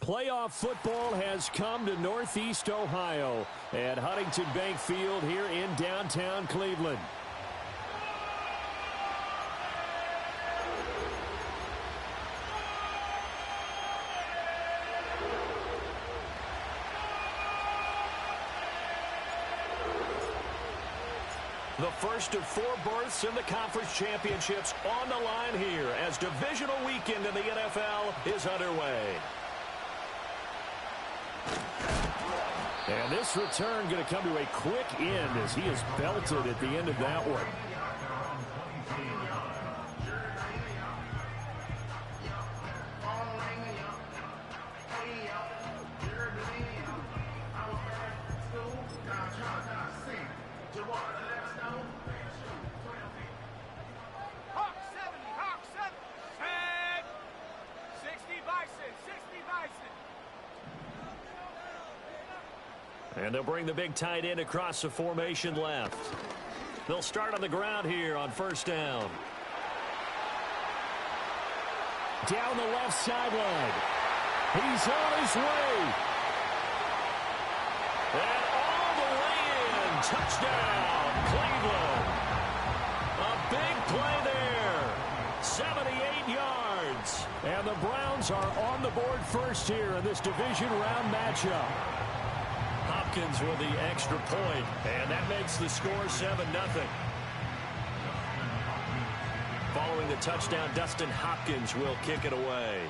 Playoff football has come to Northeast Ohio at Huntington Bank Field here in downtown Cleveland. The first of 4 berths in the conference championships on the line here as divisional weekend in the NFL is underway. And this return going to come to a quick end as he is belted at the end of that one. And they'll bring the big tight end across the formation left. They'll start on the ground here on first down. Down the left sideline. He's on his way. And all the way in. Touchdown, Cleveland. A big play there. 78 yards. And the Browns are on the board first here in this division round matchup. Hopkins with the extra point, and that makes the score 7-0. Following the touchdown, Dustin Hopkins will kick it away.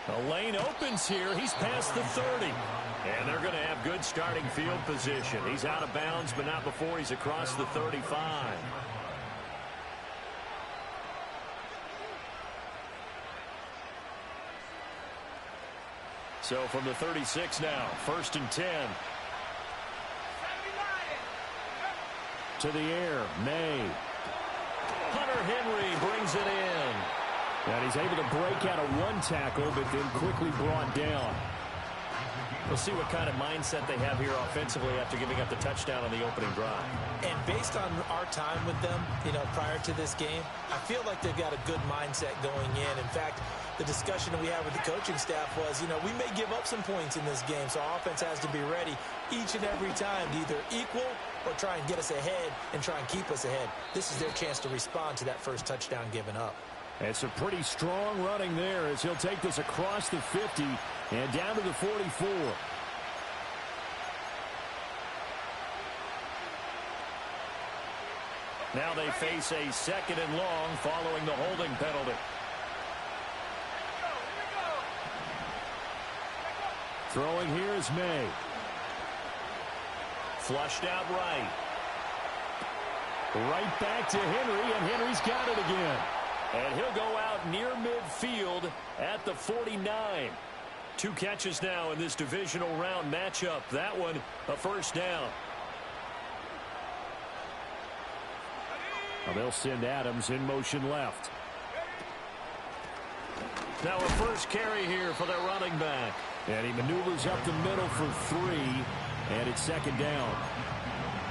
The lane opens here. He's past the 30. And they're going to have good starting field position. He's out of bounds, but not before he's across the 35. So from the 36 now, 1st and 10. To the air, May. Hunter Henry brings it in. And he's able to break out of one tackle, but then quickly brought down. We'll see what kind of mindset they have here offensively after giving up the touchdown on the opening drive. And based on our time with them, prior to this game, I feel like they've got a good mindset going in. In fact, the discussion that we had with the coaching staff was, we may give up some points in this game, so our offense has to be ready each and every time to either equal or try and get us ahead and try and keep us ahead. This is their chance to respond to that first touchdown given up. It's a pretty strong running there as he'll take this across the 50 and down to the 44. Now they face a 2nd and long following the holding penalty. Throwing here is May. Flushed out right. Right back to Henry, and Henry's got it again. And he'll go out near midfield at the 49. 2 catches now in this divisional round matchup. That one a first down. Well, they'll send Adams in motion left. Now a first carry here for their running back. And he maneuvers up the middle for 3, and it's 2nd down.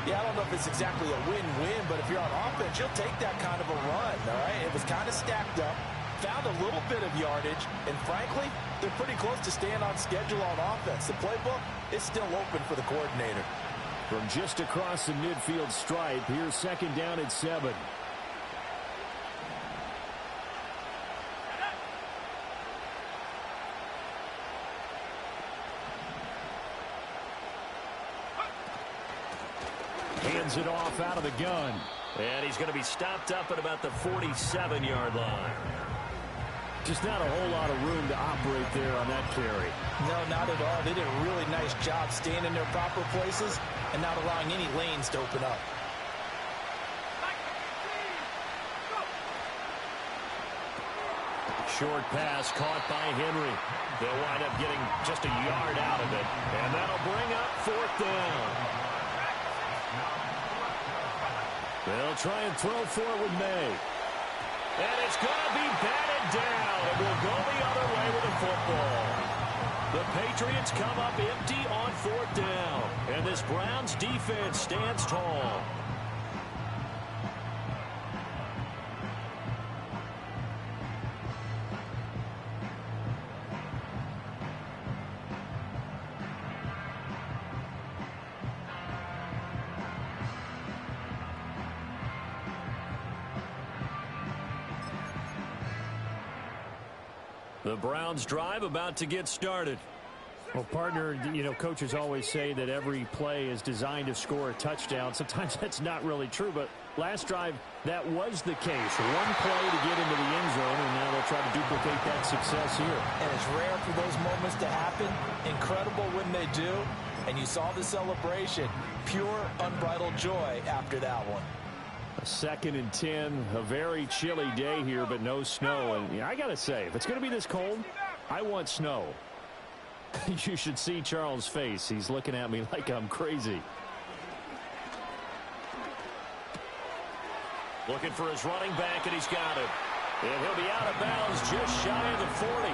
Yeah, I don't know if it's exactly a win-win, but if you're on offense, you'll take that kind of a run, all right? It was kind of stacked up, found a little bit of yardage, and frankly, they're pretty close to staying on schedule on offense. The playbook is still open for the coordinator. From just across the midfield stripe, here's 2nd down at 7. Hands it off out of the gun. And he's going to be stopped up at about the 47-yard line. Just not a whole lot of room to operate there on that carry. No, not at all. They did a really nice job staying in their proper places and not allowing any lanes to open up. Short pass caught by Henry. They'll wind up getting just a yard out of it. And that'll bring up 4th down. They'll try and throw for it with May. And it's going to be batted down. It will go the other way with the football. The Patriots come up empty on 4th down. And this Browns defense stands tall. The Browns drive about to get started. Well, partner, coaches always say that every play is designed to score a touchdown. Sometimes that's not really true, but last drive, that was the case. One play to get into the end zone, and now they'll try to duplicate that success here. And it's rare for those moments to happen. Incredible when they do. And you saw the celebration. Pure, unbridled joy after that one. A 2nd and 10, a very chilly day here, but no snow. And I got to say, if it's going to be this cold, I want snow. You should see Charles' face. He's looking at me like I'm crazy. Looking for his running back, and he's got it. And he'll be out of bounds just shy of the 40.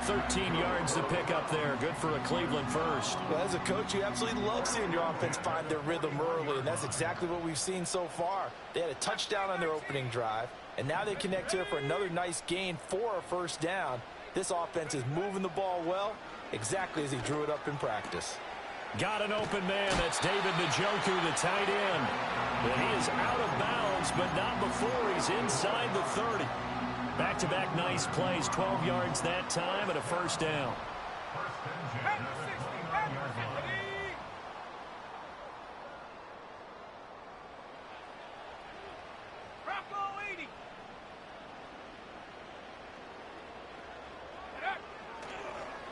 13 yards to pick up there. Good for a Cleveland first. Well, as a coach, you absolutely love seeing your offense find their rhythm early, and that's exactly what we've seen so far. They had a touchdown on their opening drive, and now they connect here for another nice gain for a first down. This offense is moving the ball well, exactly as he drew it up in practice. Got an open man. That's David Njoku, the tight end. And he is out of bounds, but not before he's inside the 30. Back-to-back nice plays, 12 yards that time and a first down.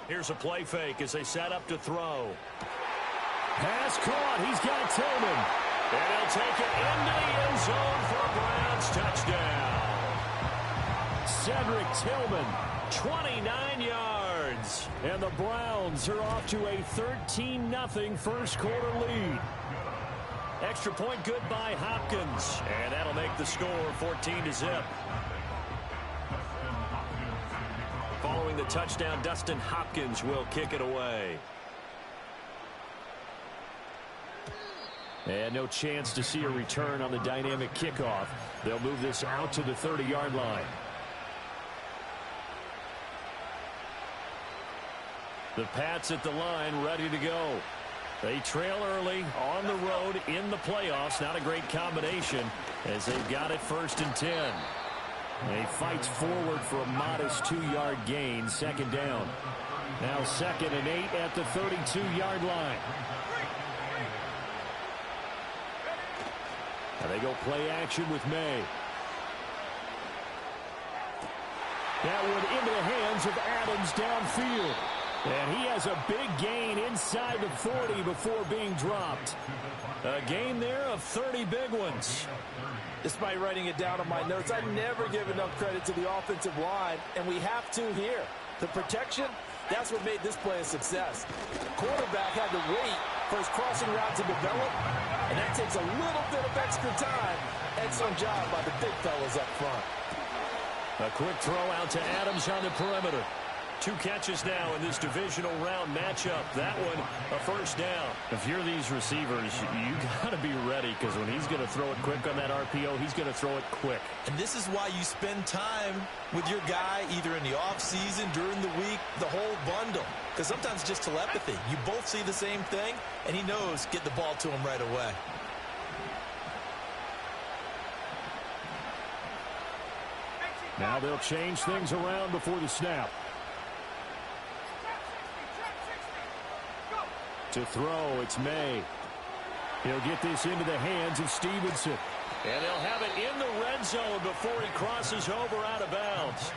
Here's a play fake as they set up to throw. Pass caught. He's got Tillman. And he'll take it into the end zone for a Browns touchdown. Cedric Tillman, 29 yards. and the Browns are off to a 13-0 first quarter lead. Extra point good by Hopkins, and that'll make the score 14-0. Following the touchdown, Dustin Hopkins will kick it away. And no chance to see a return on the dynamic kickoff. They'll move this out to the 30-yard line. The Pats at the line, ready to go. They trail early on the road in the playoffs. Not a great combination as they've got it 1st and 10. They fights forward for a modest 2-yard gain, 2nd down. Now 2nd and 8 at the 32-yard line. And they go play action with May. That one into the hands of Adams downfield. And he has a big gain inside the 40 before being dropped. A gain there of 30 big ones. Despite writing it down on my notes, I never give enough credit to the offensive line, and we have to here. The protection, that's what made this play a success. Quarterback had to wait for his crossing route to develop, and that takes a little bit of extra time. Excellent job by the big fellas up front. A quick throw out to Adams on the perimeter. 2 catches now in this divisional round matchup. That one, a first down. If you're these receivers, you got to be ready, because when he's going to throw it quick on that RPO, he's going to throw it quick. And this is why you spend time with your guy either in the offseason, during the week, the whole bundle. Because sometimes just telepathy. You both see the same thing, and he knows get the ball to him right away. Now they'll change things around before the snap. To throw, it's May. He'll get this into the hands of Stevenson. And they'll have it in the red zone before he crosses over out of bounds.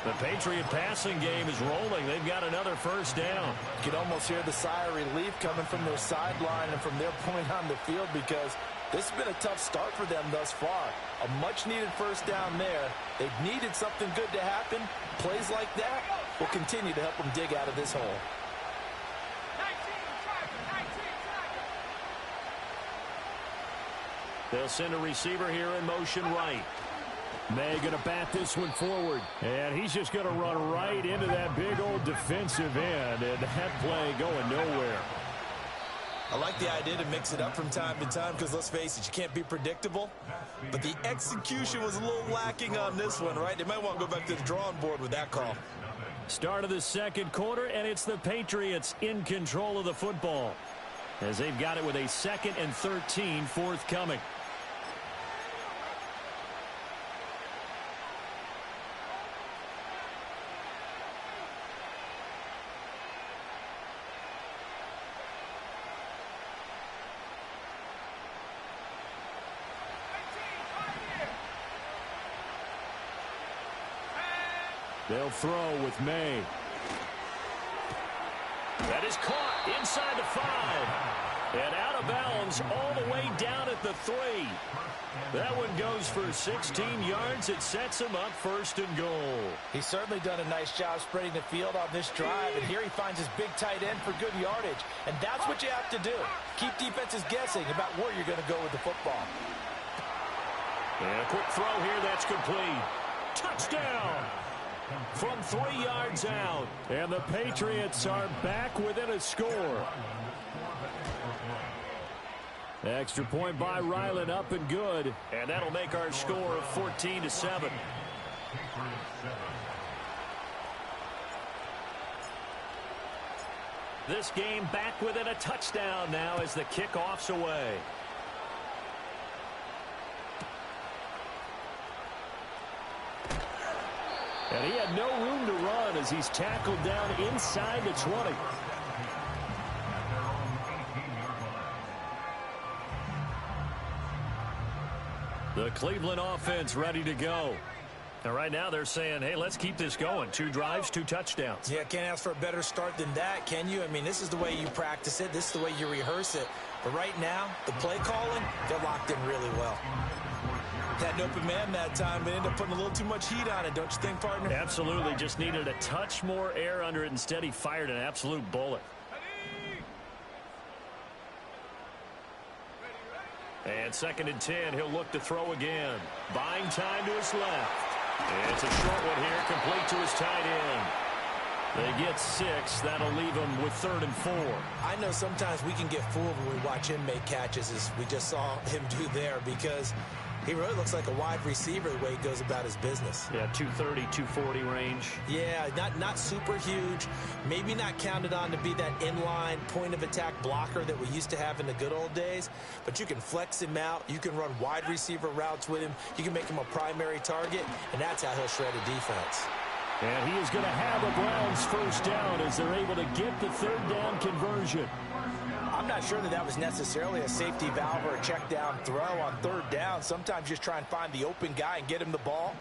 The Patriot passing game is rolling. They've got another first down. You can almost hear the sigh of relief coming from their sideline and from their point on the field, because this has been a tough start for them thus far. A much-needed first down there. They've needed something good to happen. Plays like that will continue to help them dig out of this hole. They'll send a receiver here in motion right. May going to bat this one forward. And he's just going to run right into that big old defensive end. And that play going nowhere. I like the idea to mix it up from time to time, because let's face it, you can't be predictable. But the execution was a little lacking on this one, right? They might want to go back to the drawing board with that call. Start of the second quarter, and it's the Patriots in control of the football, as they've got it with a 2nd and 13 forthcoming. They'll throw with May. That is caught inside the 5. And out of bounds all the way down at the 3. That one goes for 16 yards. It sets him up first and goal. He's certainly done a nice job spreading the field on this drive. And here he finds his big tight end for good yardage. And that's what you have to do. Keep defenses guessing about where you're going to go with the football. And a quick throw here. That's complete. Touchdown! From 3 yards out. And the Patriots are back within a score. Extra point by Ryland, up and good. And that'll make our score 14-7. This game back within a touchdown now as the kickoff's away. And he had no room to run as he's tackled down inside the 20. The Cleveland offense ready to go. And right now they're saying, hey, let's keep this going. 2 drives, 2 touchdowns. Yeah, can't ask for a better start than that, can you? I mean, this is the way you practice it. This is the way you rehearse it. But right now, the play calling, they're locked in really well. Had an open man that time, but ended up putting a little too much heat on it, don't you think, partner? Absolutely. Just needed a touch more air under it. Instead, he fired an absolute bullet. And 2nd and 10, he'll look to throw again. Buying time to his left. It's a short one here, complete to his tight end. They get 6. That'll leave them with 3rd and 4. I know sometimes we can get fooled when we watch him make catches, as we just saw him do there, because he really looks like a wide receiver the way he goes about his business. Yeah, 230, 240 range. Yeah, not super huge. Maybe not counted on to be that inline point-of-attack blocker that we used to have in the good old days. But you can flex him out. You can run wide receiver routes with him. You can make him a primary target, and that's how he'll shred a defense. And he is going to have the Browns first down as they're able to get the 3rd down conversion. I'm not sure that was necessarily a safety valve or a check down throw on 3rd down. Sometimes just try and find the open guy and get him the ball.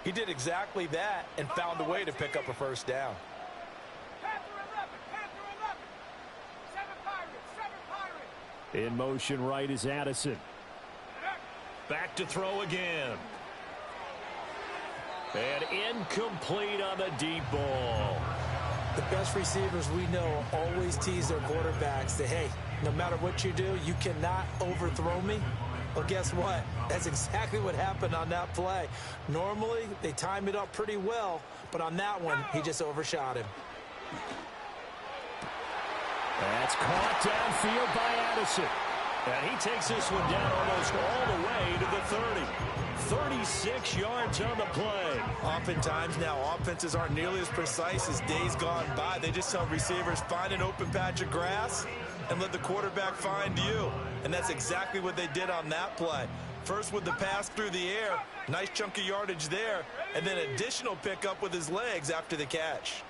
He did exactly that and found a way to pick up a first down. In motion right is Addison. Back to throw again. And incomplete on the deep ball. The best receivers we know always tease their quarterbacks that, hey, no matter what you do, you cannot overthrow me. Well, guess what? That's exactly what happened on that play. Normally, they time it up pretty well, but on that one, he just overshot him. That's caught downfield by Addison. And he takes this one down almost all the way to the 30. 36 yards on the play. Oftentimes now, offenses aren't nearly as precise as days gone by. They just tell receivers, find an open patch of grass and let the quarterback find you. And that's exactly what they did on that play. First with the pass through the air, nice chunk of yardage there, and then additional pickup with his legs after the catch.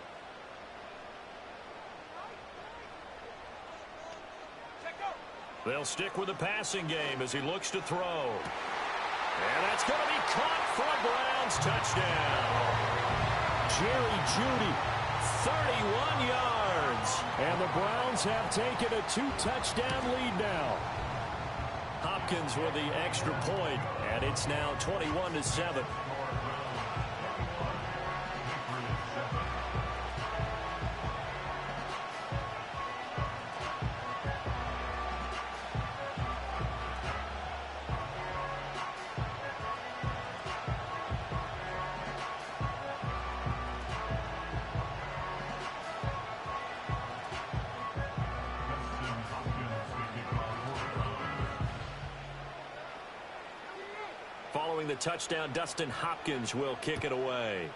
They'll stick with the passing game as he looks to throw. And that's going to be caught for a Browns touchdown. Jerry Jeudy, 31 yards. And the Browns have taken a 2-touchdown lead now. Hopkins with the extra point, and it's now 21-7. Following the touchdown, Dustin Hopkins will kick it away.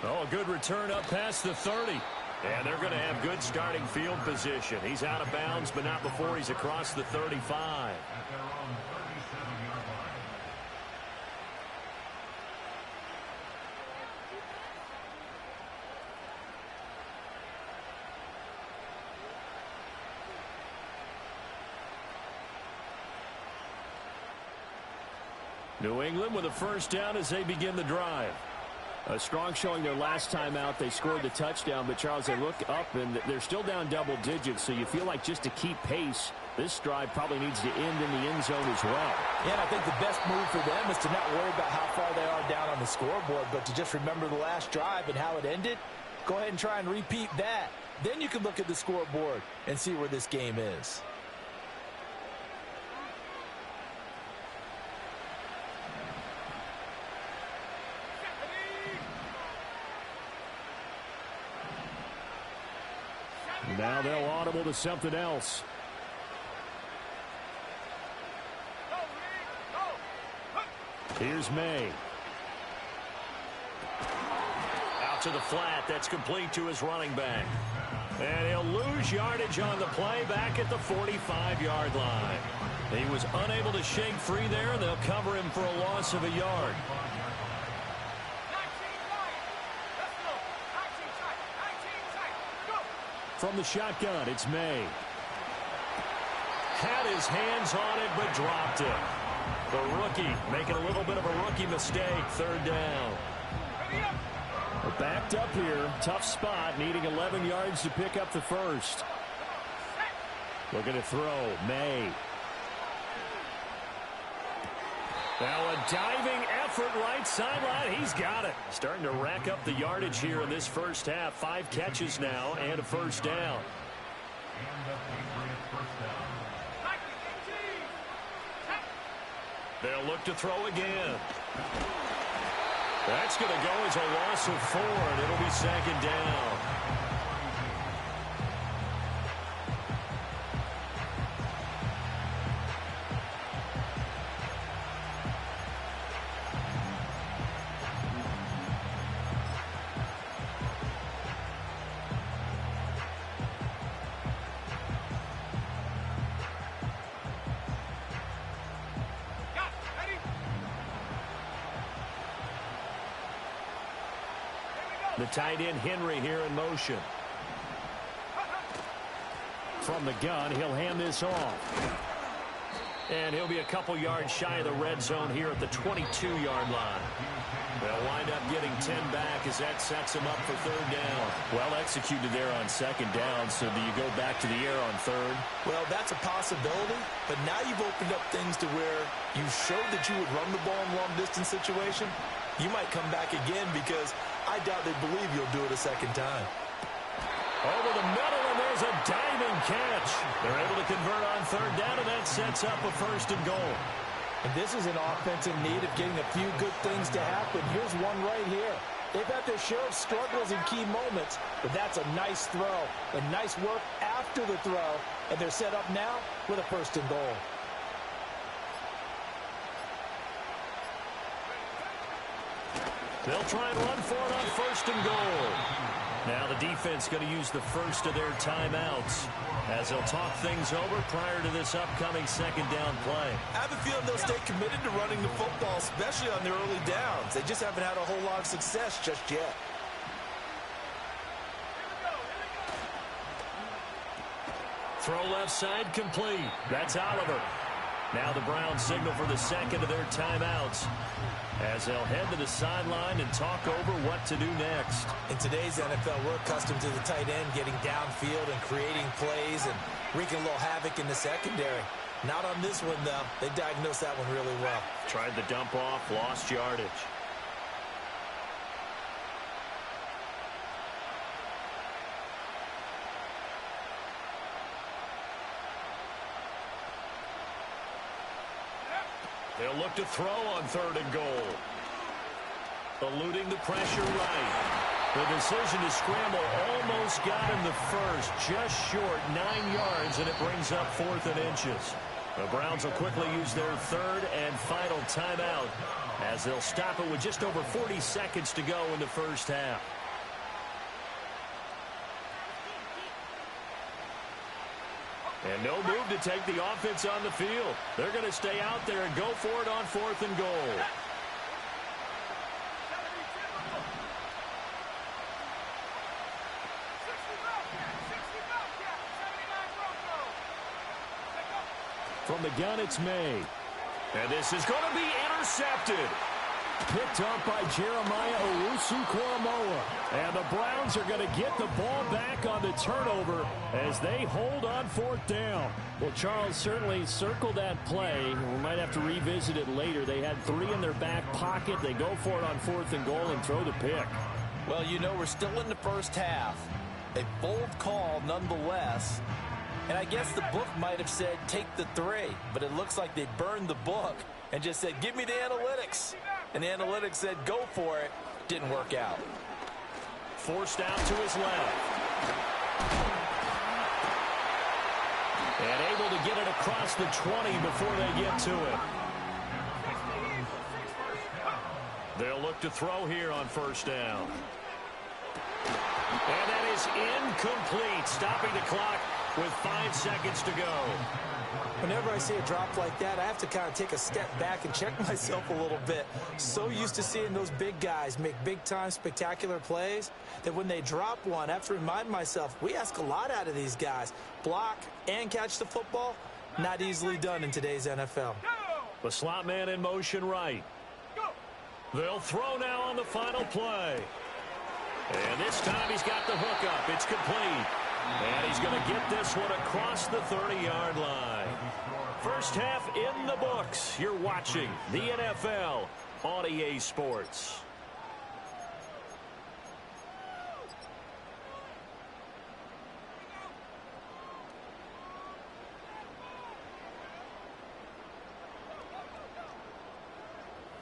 Oh, a good return up past the 30. And they're going to have good starting field position. He's out of bounds, but not before he's across the 35. New England with a first down as they begin the drive. A strong showing their last time out. They scored the touchdown, but, Charles, they look up, and they're still down double digits, so you feel like just to keep pace, this drive probably needs to end in the end zone as well. Yeah, and I think the best move for them is to not worry about how far they are down on the scoreboard, but to just remember the last drive and how it ended. Go ahead and try and repeat that. Then you can look at the scoreboard and see where this game is. Now they'll audible to something else. Here's May. Out to the flat. That's complete to his running back. And he'll lose yardage on the play back at the 45-yard line. He was unable to shake free there, and they'll cover him for a loss of a yard. From the shotgun, it's May. Had his hands on it, but dropped it. The rookie making a little bit of a rookie mistake. Third down. We're backed up here. Tough spot, needing 11 yards to pick up the first. Looking to throw. May. Now a diving effort right sideline. He's got it. Starting to rack up the yardage here in this first half. 5 catches now and a first down. They'll look to throw again. That's going to go as a loss of 4, and it'll be second down. The tight end Henry here in motion. From the gun, he'll hand this off. And he'll be a couple yards shy of the red zone here at the 22-yard line. They'll wind up getting 10 back as that sets them up for third down. Well executed there on second down, so do you go back to the air on third? Well, that's a possibility, but now you've opened up things to where you showed that you would run the ball in long-distance situation. You might come back again because I doubt they believe you'll do it a second time. Over the middle, and there's a diving catch. They're able to convert on third down, and that sets up a first and goal. And this is an offense in need of getting a few good things to happen. Here's one right here. They've had their share of struggles in key moments, but that's a nice throw and nice work after the throw, and they're set up now with a first and goal. They'll try and run for it on first and goal. Now the defense going to use the first of their timeouts as they'll talk things over prior to this upcoming second down play. I have a feeling they'll stay committed to running the football, especially on their early downs. They just haven't had a whole lot of success just yet. Throw left side complete. That's Oliver. Now the Browns signal for the second of their timeouts as they'll head to the sideline and talk over what to do next. In today's NFL, we're accustomed to the tight end getting downfield and creating plays and wreaking a little havoc in the secondary. Not on this one, though. They diagnosed that one really well. Tried to dump off, lost yardage. They'll look to throw on third and goal. Eluding the pressure right. The decision to scramble almost got him the first, just short 9 yards, and it brings up 4th and inches. The Browns will quickly use their third and final timeout as they'll stop it with just over 40 seconds to go in the first half. And no move to take the offense on the field. They're going to stay out there and go for it on 4th and goal. From the gun, it's May. And this is going to be intercepted. Picked up by Jeremiah Owusu-Koramoah. And the Browns are going to get the ball back on the turnover as they hold on fourth down. Well, Charles, certainly circled that play. We might have to revisit it later. They had 3 in their back pocket. They go for it on 4th and goal and throw the pick. Well, you know, we're still in the first half. A bold call nonetheless. And I guess the book might have said take the 3, but it looks like they burned the book and just said, give me the analytics. And the analytics said, go for it. Didn't work out. Forced out to his left. And able to get it across the 20 before they get to it. They'll look to throw here on first down. And that is incomplete, stopping the clock with 5 seconds to go. Whenever I see a drop like that, I have to kind of take a step back and check myself a little bit. So used to seeing those big guys make big-time spectacular plays that when they drop one, I have to remind myself, we ask a lot out of these guys. Block and catch the football, not easily done in today's NFL. The slot man in motion right. They'll throw now on the final play. And this time he's got the hook up. It's complete. And he's going to get this one across the 30-yard line. First half in the books. You're watching the NFL on EA Sports.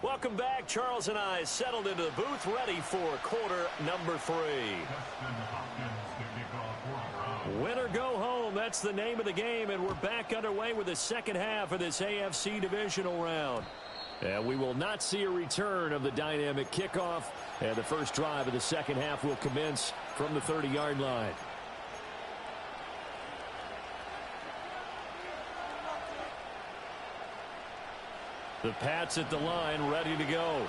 Welcome back. Charles and I settled into the booth, ready for quarter number 3. Win or go home, that's the name of the game, and we're back underway with the second half of this AFC divisional round. And we will not see a return of the dynamic kickoff, and the first drive of the second half will commence from the 30-yard line. The Pats at the line, ready to go.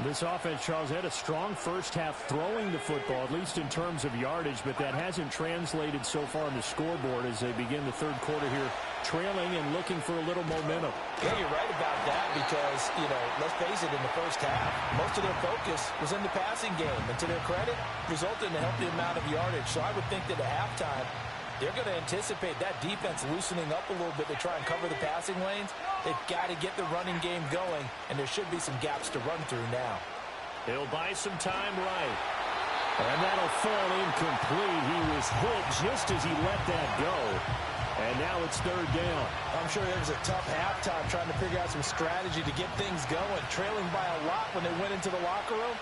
This offense, Charles, had a strong first half throwing the football, at least in terms of yardage, but that hasn't translated so far on the scoreboard as they begin the third quarter here, trailing and looking for a little momentum. Yeah, you're right about that because, you know, let's face it, in the first half, most of their focus was in the passing game. And to their credit, resulted in a healthy amount of yardage. So I would think that at halftime, they're going to anticipate that defense loosening up a little bit to try and cover the passing lanes. They've got to get the running game going, and there should be some gaps to run through now. He'll buy some time right. And that'll fall incomplete. He was hit just as he let that go. And now it's third down. I'm sure it was a tough halftime trying to figure out some strategy to get things going, trailing by a lot when they went into the locker room.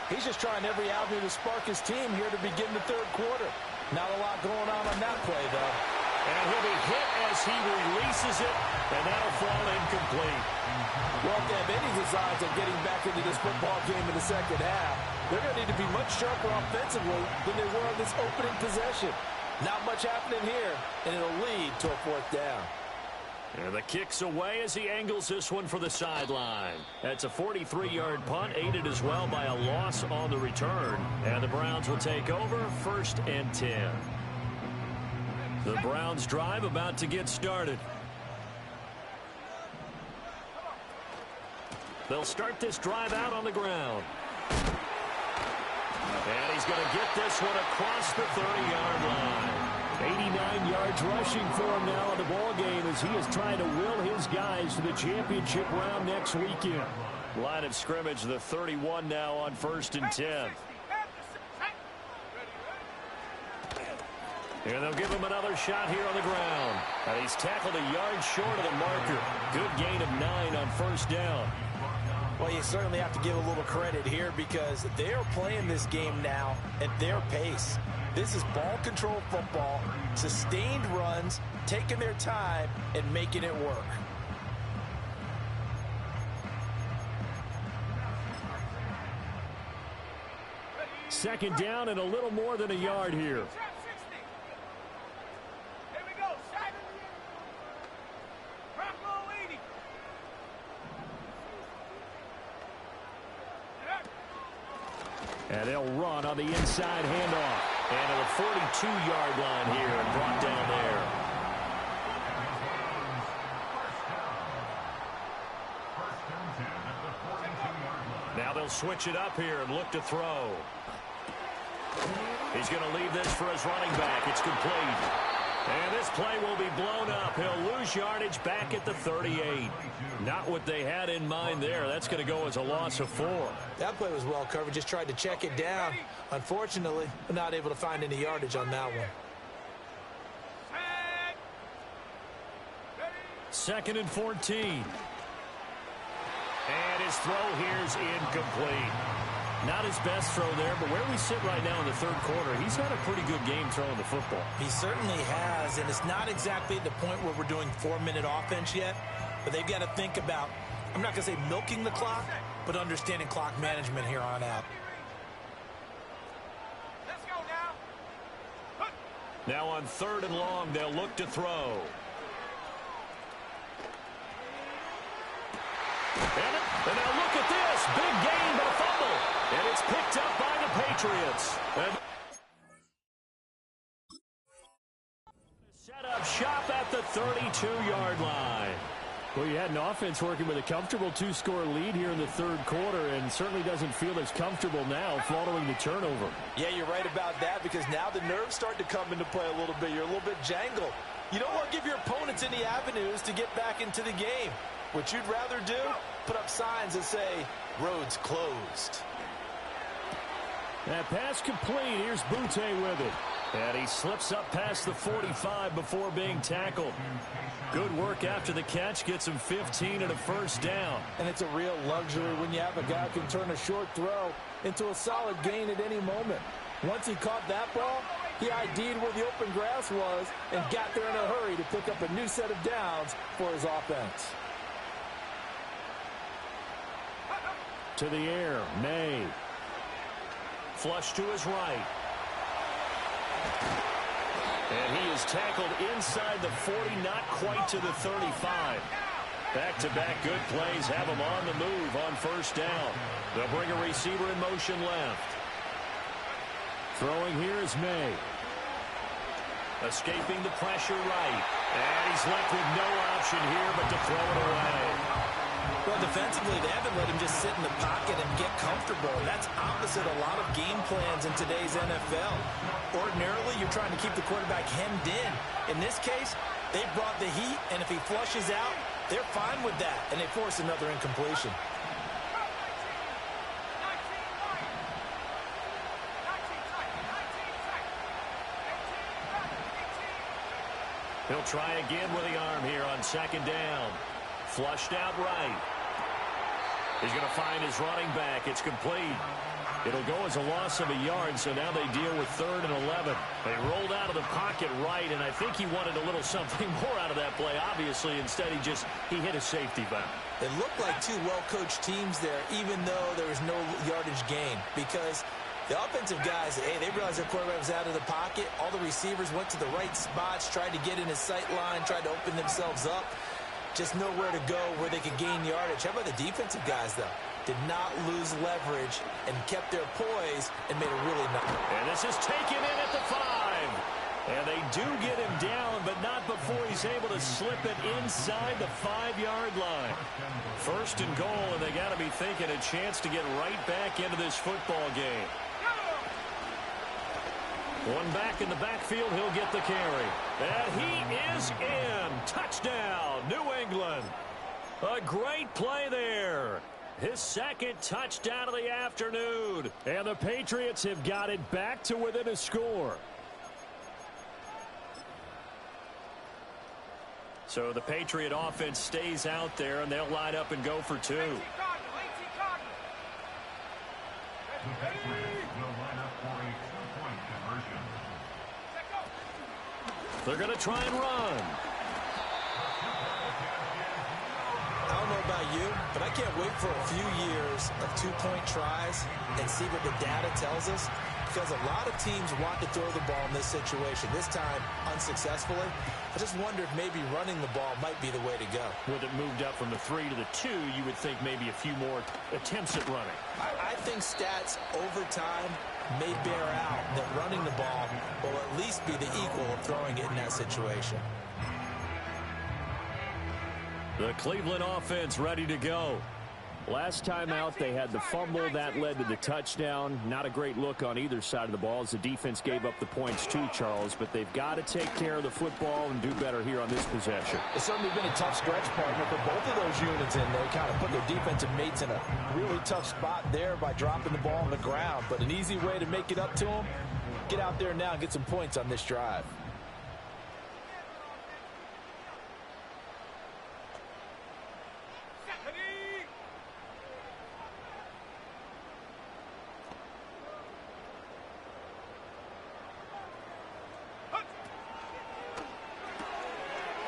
He's just trying every avenue to spark his team here to begin the third quarter. Not a lot going on that play, though. And he'll be hit as he releases it, and that'll fall incomplete. Well, if they have any designs of getting back into this football game in the second half, they're going to need to be much sharper offensively than they were on this opening possession. Not much happening here, and it'll lead to a fourth down. And the kick's away as he angles this one for the sideline. That's a 43-yard punt, aided as well by a loss on the return. And the Browns will take over, 1st and 10. The Browns drive about to get started. They'll start this drive out on the ground. And he's going to get this one across the 30-yard line. 89 yards rushing for him now in the ball game as he is trying to will his guys to the championship round next weekend. Line of scrimmage, the 31 now on 1st and 10. And they'll give him another shot here on the ground. And he's tackled a yard short of the marker. Good gain of 9 on 1st down. Well, you certainly have to give a little credit here because they're playing this game now at their pace. This is ball control football, sustained runs, taking their time, and making it work. Second down and a little more than a yard here. And they'll run on the inside handoff. And to the 42-yard line here and brought down there. They'll switch it up here and look to throw. He's going to leave this for his running back. It's complete. And this play will be blown up. He'll lose yardage back at the 38. Not what they had in mind there. That's going to go as a loss of 4. That play was well covered. Just tried to check it down. Unfortunately, not able to find any yardage on that one. 2nd and 14. And his throw here is incomplete. Not his best throw there, but where we sit right now in the 3rd quarter, he's had a pretty good game throwing the football. He certainly has, and it's not exactly at the point where we're doing 4-minute offense yet, but they've got to think about, I'm not going to say milking the clock, but understanding clock management here on out. Let's go now. Now on 3rd and long, they'll look to throw. And now look at this. Big gain, but a fumble. And it's picked up by the Patriots. And set up shop at the 32-yard line. Well, you had an offense working with a comfortable 2-score lead here in the 3rd quarter, and certainly doesn't feel as comfortable now following the turnover. Yeah, you're right about that, because now the nerves start to come into play a little bit. You're a little bit jangled. You don't want to give your opponents any avenues to get back into the game. What you'd rather do, put up signs that say, roads closed. That pass complete. Here's Butte with it. And he slips up past the 45 before being tackled. Good work after the catch. Gets him 15 and a first down. And it's a real luxury when you have a guy who can turn a short throw into a solid gain at any moment. Once he caught that ball, he ID'd where the open grass was and got there in a hurry to pick up a new set of downs for his offense. To the air, May. Flush to his right. And he is tackled inside the 40, not quite to the 35. Back-to-back good plays have him on the move on first down. They'll bring a receiver in motion left. Throwing here is May. Escaping the pressure right. And he's left with no option here but to throw it away. Well, defensively, they haven't let him just sit in the pocket and get comfortable. That's opposite a lot of game plans in today's NFL. Ordinarily, you're trying to keep the quarterback hemmed in. In this case, they brought the heat, and if he flushes out, they're fine with that, and they force another incompletion. He'll try again with the arm here on 2nd down. Flushed out right. He's going to find his running back. It's complete. It'll go as a loss of a yard, so now they deal with 3rd and 11. They rolled out of the pocket right, and I think he wanted a little something more out of that play, obviously. Instead, he hit a safety valve. It looked like two well-coached teams there, even though there was no yardage gain, because the offensive guys, hey, they realized their quarterback was out of the pocket. All the receivers went to the right spots, tried to get in his sight line, tried to open themselves up. Just nowhere to go where they could gain yardage. How about the defensive guys, though? Did not lose leverage and kept their poise and made a really nice. And this is taken in at the 5. And they do get him down, but not before he's able to slip it inside the 5-yard line. 1st and goal, and they got to be thinking a chance to get right back into this football game. One back in the backfield, he'll get the carry. And he is in. Touchdown, New England. A great play there. His 2nd touchdown of the afternoon. And the Patriots have got it back to within a score. So the Patriot offense stays out there, and they'll line up and go for 2. They're going to try and run. I don't know about you, but I can't wait for a few years of 2-point tries and see what the data tells us, because a lot of teams want to throw the ball in this situation, this time unsuccessfully. I just wonder if maybe running the ball might be the way to go. With it moved up from the 3 to the 2, you would think maybe a few more attempts at running. I think stats over time may bear out that running the ball will at least be the equal of throwing it in that situation. The Cleveland offense ready to go. Last time out, they had the fumble. That led to the touchdown. Not a great look on either side of the ball as the defense gave up the points too, Charles. But they've got to take care of the football and do better here on this possession. It's certainly been a tough stretch, partner, for both of those units, and they kind of put their defensive mates in a really tough spot there by dropping the ball on the ground. But an easy way to make it up to them, get out there now and get some points on this drive.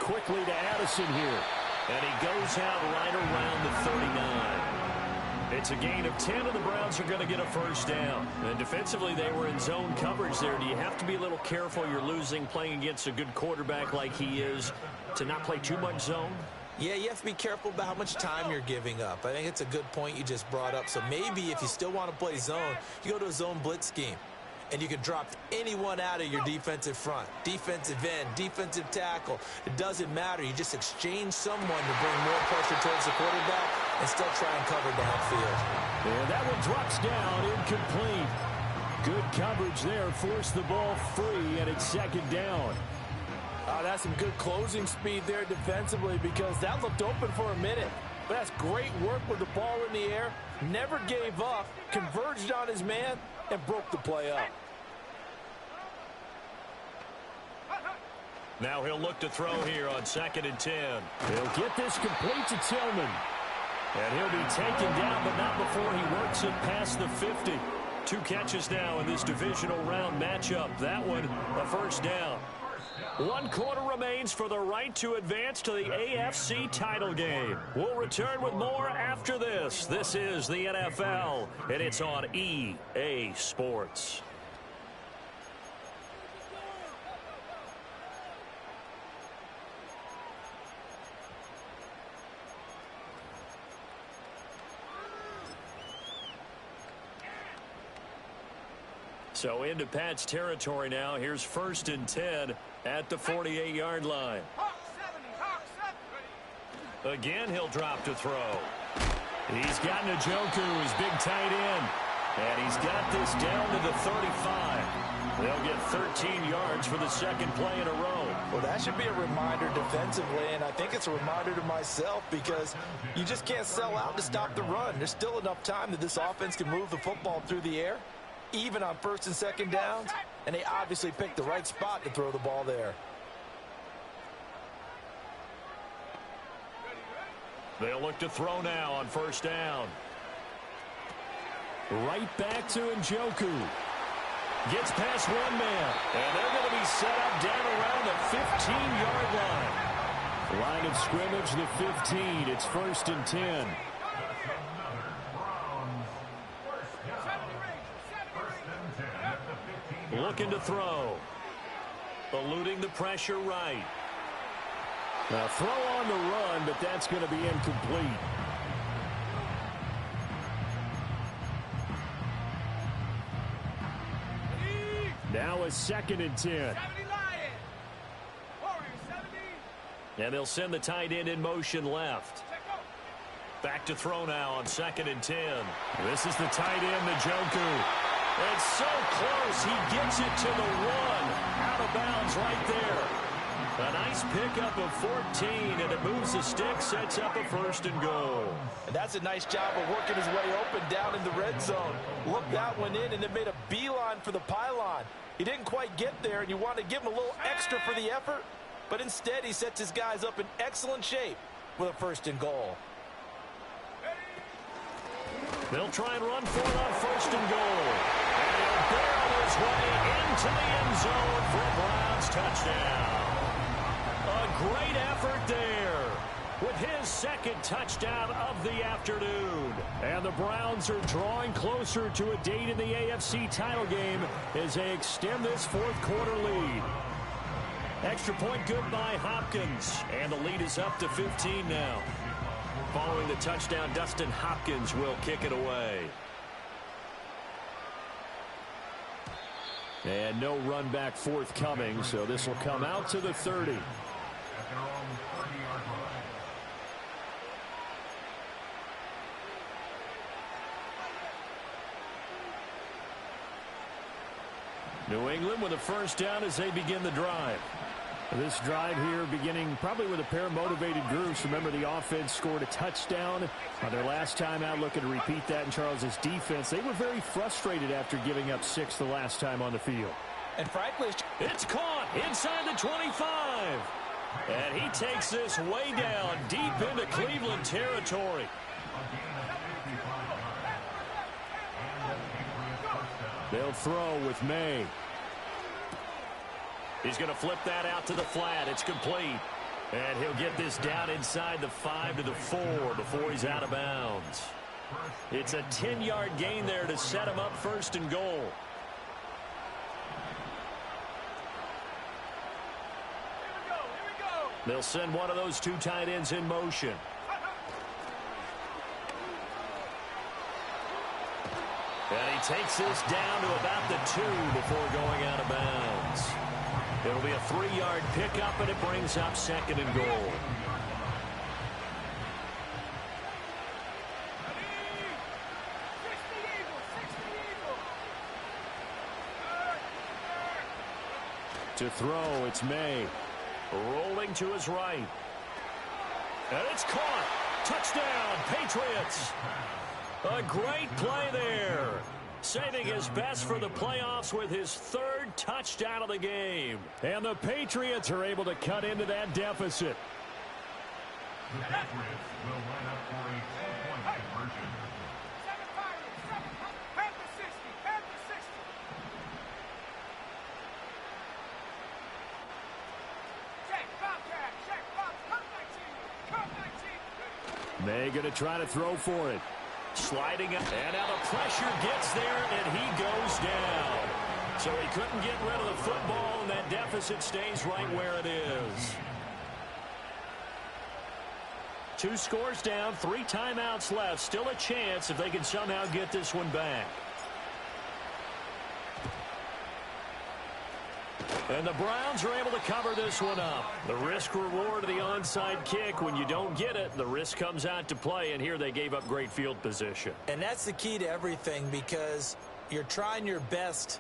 Quickly to Addison here. And he goes out right around the 39. It's a gain of 10, and the Browns are going to get a first down. And defensively, they were in zone coverage there. Do you have to be a little careful? You're losing playing against a good quarterback like he is to not play too much zone? Yeah, you have to be careful about how much time you're giving up. I think it's a good point you just brought up. So maybe if you still want to play zone, you go to a zone blitz scheme. And you can drop anyone out of your defensive front. Defensive end, defensive tackle. It doesn't matter. You just exchange someone to bring more pressure towards the quarterback and still try and cover downfield. And that one drops down, incomplete. Good coverage there. Forced the ball free, and it's second down. That's some good closing speed there defensively because that looked open for a minute. But that's great work with the ball in the air. Never gave up, converged on his man, and broke the play up. Now he'll look to throw here on 2nd and 10. He'll get this complete to Tillman. And he'll be taken down, but not before he works it past the 50. 2 catches now in this divisional round matchup. That one, a first down. 1 quarter remains for the right to advance to the AFC title game. We'll return with more after this. This is the NFL, and it's on EA Sports. So into Pat's territory now. Here's 1st and 10 at the 48-yard line. Again, he'll drop to throw. He's got Njoku, his big tight end. And he's got this down to the 35. They'll get 13 yards for the 2nd play in a row. Well, that should be a reminder defensively, and I think it's a reminder to myself because you just can't sell out to stop the run. There's still enough time that this offense can move the football through the air, even on 1st and 2nd downs, and they obviously picked the right spot to throw the ball there. They'll look to throw now on 1st down. Right back to Njoku. Gets past one man, and they're going to be set up down around the 15-yard line. Line of scrimmage, the 15. It's 1st and 10. Looking to throw. Eluding the pressure right. Now throw on the run, but that's going to be incomplete. Now a 2nd and 10. And they'll send the tight end in motion left. Back to throw now on 2nd and 10. This is the tight end, Njoku. It's so close. He gets it to the 1. Out of bounds right there. A nice pickup of 14, and it moves the stick, sets up a 1st and goal. And that's a nice job of working his way open down in the red zone. Looked that one in and then made a beeline for the pylon. He didn't quite get there, and you want to give him a little extra for the effort, but instead he sets his guys up in excellent shape with a 1st and goal. They'll try and run for it on 1st and goal. And he'll barrel his way into the end zone for a Browns touchdown. A great effort there with his 2nd touchdown of the afternoon. And the Browns are drawing closer to a date in the AFC title game as they extend this 4th quarter lead. Extra point good by Hopkins, and the lead is up to 15 now. Following the touchdown, Dustin Hopkins will kick it away. And no run back forthcoming, so this will come out to the 30. New England with a first down as they begin the drive. This drive here beginning probably with a pair of motivated groups. Remember, the offense scored a touchdown on their last time out, looking to repeat that in Charles' defense. They were very frustrated after giving up 6 the last time on the field. And frankly, it's caught inside the 25. And he takes this way down deep into Cleveland territory. They'll throw with May. He's going to flip that out to the flat. It's complete. And he'll get this down inside the 5 to the 4 before he's out of bounds. It's a 10-yard gain there to set him up first and goal. They'll send one of those 2 tight ends in motion. And he takes this down to about the 2 before going out of bounds. It'll be a 3-yard pickup, and it brings up second and goal. To throw, it's May. Rolling to his right. And it's caught. Touchdown, Patriots. A great play there. Saving his best for the playoffs with his 3rd touchdown of the game. And the Patriots are able to cut into that deficit. The Patriots will line up for a 2-point conversion. 7 Pirates, 7. Head to 60, head to 60. Check, Bobcat, check, Bob, come 19, come 19. May going to try to throw for it. Sliding up, and now the pressure gets there, and he goes down. So he couldn't get rid of the football, and that deficit stays right where it is. 2 scores down, 3 timeouts left. Still a chance if they can somehow get this one back. And the Browns are able to cover this one up. The risk-reward of the onside kick. When you don't get it, the risk comes out to play, and here they gave up great field position. and that's the key to everything, because you're trying your best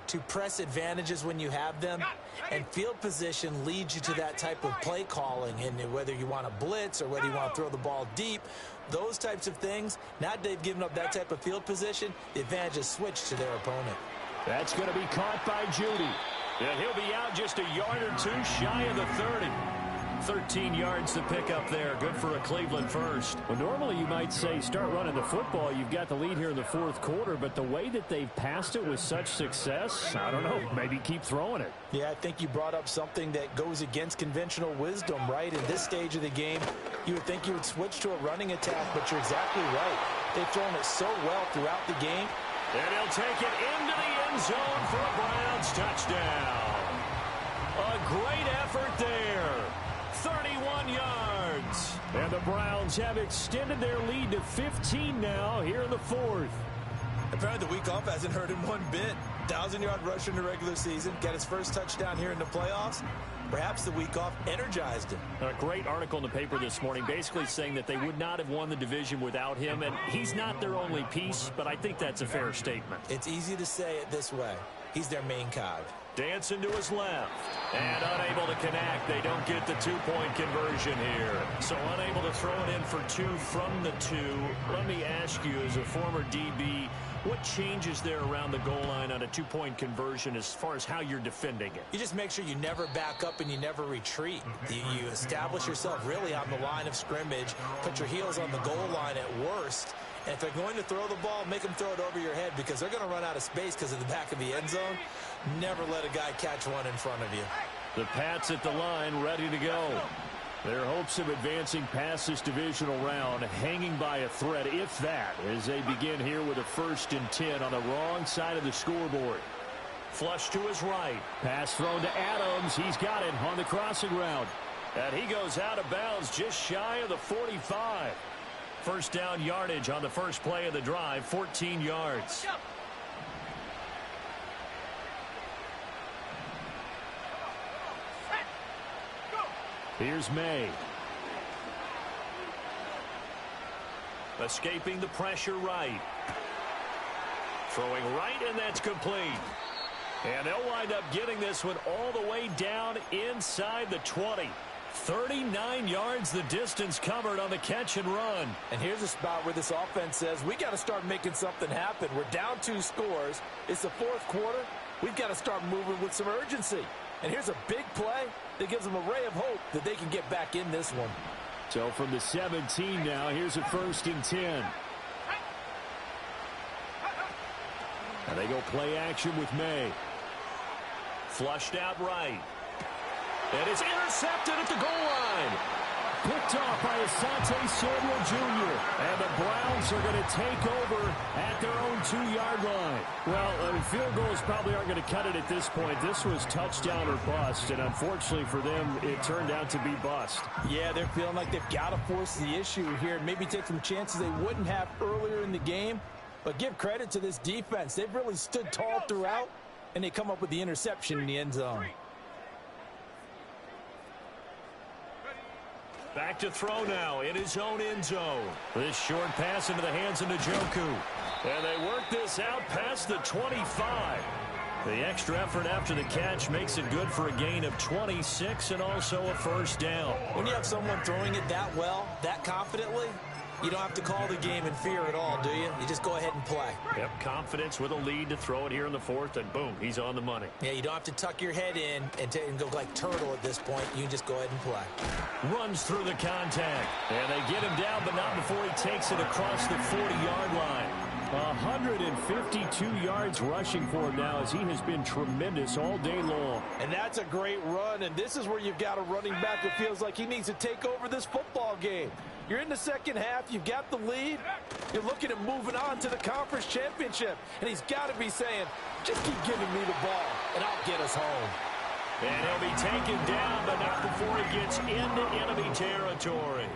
to press advantages when you have them, and field position leads you to that type of play calling. And whether you want to blitz or whether you want to throw the ball deep, those types of things, now they've given up that type of field position, the advantage is switched to their opponent. That's going to be caught by Judy. And he'll be out just a yard or 2 shy of the 30. 13 yards to pick up there. Good for a Cleveland first. Well, normally you might say start running the football. You've got the lead here in the 4th quarter, but the way that they've passed it with such success, I don't know, maybe keep throwing it. Yeah, I think you brought up something that goes against conventional wisdom, right? In this stage of the game, you would think you would switch to a running attack, but you're exactly right. They've thrown it so well throughout the game. And he'll take it into the end zone for a Browns touchdown. A great effort there. 31 yards. And the Browns have extended their lead to 15 now here in the 4th. Apparently the week off hasn't hurt him one bit. 1,000-yard rusher in the regular season, got his first touchdown here in the playoffs. Perhaps the week off energized him. A great article in the paper this morning basically saying that they would not have won the division without him, and he's not their only piece, but I think that's a fair statement. It's easy to say it this way. He's their main cog. Dancing to his left. And unable to connect. They don't get the 2-point conversion here. So unable to throw it in for 2 from the 2. Let me ask you, as a former DB, what changes there around the goal line on a 2-point conversion as far as how you're defending it? You just make sure you never back up and you never retreat. You establish yourself really on the line of scrimmage, put your heels on the goal line at worst, and if they're going to throw the ball, make them throw it over your head, because they're going to run out of space because of the back of the end zone. Never let a guy catch one in front of you. The Pats at the line, ready to go. Their hopes of advancing past this divisional round hanging by a thread, if that, as they begin here with a 1st and 10 on the wrong side of the scoreboard. Flush to his right. Pass thrown to Adams. He's got it on the crossing route. And he goes out of bounds just shy of the 45. First down yardage on the first play of the drive, 14 yards. Here's May. Escaping the pressure right. Throwing right, and that's complete. And they'll wind up getting this one all the way down inside the 20. 39 yards the distance covered on the catch and run. And here's a spot where this offense says, we got to start making something happen. We're down 2 scores. It's the 4th quarter. We've got to start moving with some urgency. And here's a big play that gives them a ray of hope that they can get back in this one. So from the 17 now, here's a 1st and 10. And they go play action with May. Flushed out right. And it's intercepted at the goal line. Picked off by Asante Samuel Jr. And the Browns are going to take over at their own 2-yard line. Well, field goals probably aren't going to cut it at this point. This was touchdown or bust, and unfortunately for them, it turned out to be bust. Yeah, they're feeling like they've got to force the issue here and maybe take some chances they wouldn't have earlier in the game. But give credit to this defense. They've really stood tall throughout, and they come up with the interception in the end zone. Back to throw now in his own end zone. This short pass into the hands of Njoku. And they work this out past the 25. The extra effort after the catch makes it good for a gain of 26 and also a 1st down. When you have someone throwing it that well, that confidently, you don't have to call the game in fear at all, do you? You just go ahead and play. Yep, confidence with a lead to throw it here in the 4th, and boom, he's on the money. Yeah, you don't have to tuck your head in and go like turtle at this point. You can just go ahead and play. Runs through the contact, and they get him down, but not before he takes it across the 40-yard line. 152 yards rushing for him now, as he has been tremendous all day long. And that's a great run, and this is where you've got a running back that feels like he needs to take over this football game. You're in the 2nd half. You've got the lead. You're looking at moving on to the conference championship. And he's got to be saying, just keep giving me the ball, and I'll get us home. And he'll be taken down, but not before he gets into enemy territory.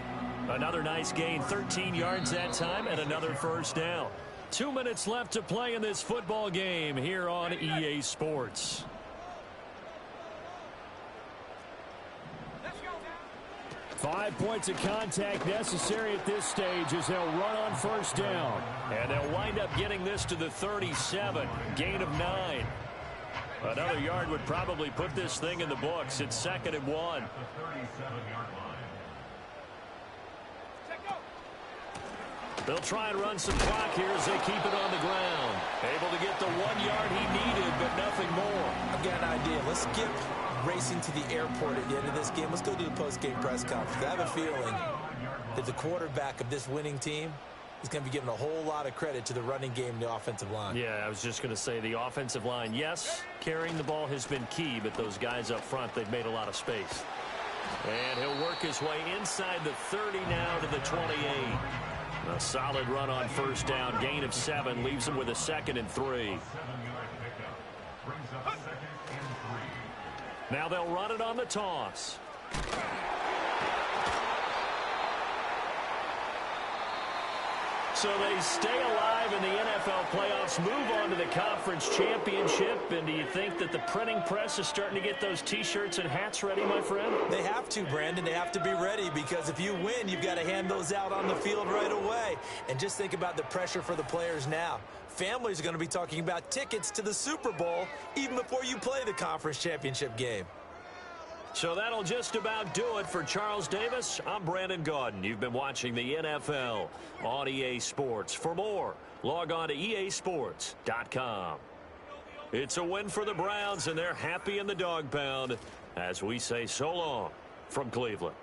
Another nice gain, 13 yards that time, and another 1st down. 2 minutes left to play in this football game here on EA Sports. Let's go now. 5 points of contact necessary at this stage as they'll run on 1st down. And they'll wind up getting this to the 37, gain of 9. Another yard would probably put this thing in the books. It's 2nd and 1. The 37-yard line. They'll try and run some clock here as they keep it on the ground. Able to get the 1 yard he needed, but nothing more. I've got an idea. Let's skip racing to the airport at the end of this game. Let's go do the post-game press conference. I have a feeling that the quarterback of this winning team is going to be given a whole lot of credit to the running game and the offensive line. Yeah, I was just going to say the offensive line, yes, carrying the ball has been key, but those guys up front, they've made a lot of space. And he'll work his way inside the 30 now to the 28. A solid run on 1st down, gain of 7, leaves him with a 2nd and 3. 7-yard pickup brings up 2nd and 3. Now they'll run it on the toss. So they stay alive in the NFL playoffs, move on to the conference championship. And do you think that the printing press is starting to get those T-shirts and hats ready, my friend? They have to, Brandon. They have to be ready because if you win, you've got to hand those out on the field right away. And just think about the pressure for the players now. Families are going to be talking about tickets to the Super Bowl even before you play the conference championship game. So that'll just about do it for Charles Davis. I'm Brandon Gaudin. You've been watching the NFL on EA Sports. For more, log on to easports.com. It's a win for the Browns, and they're happy in the dog pound as we say so long from Cleveland.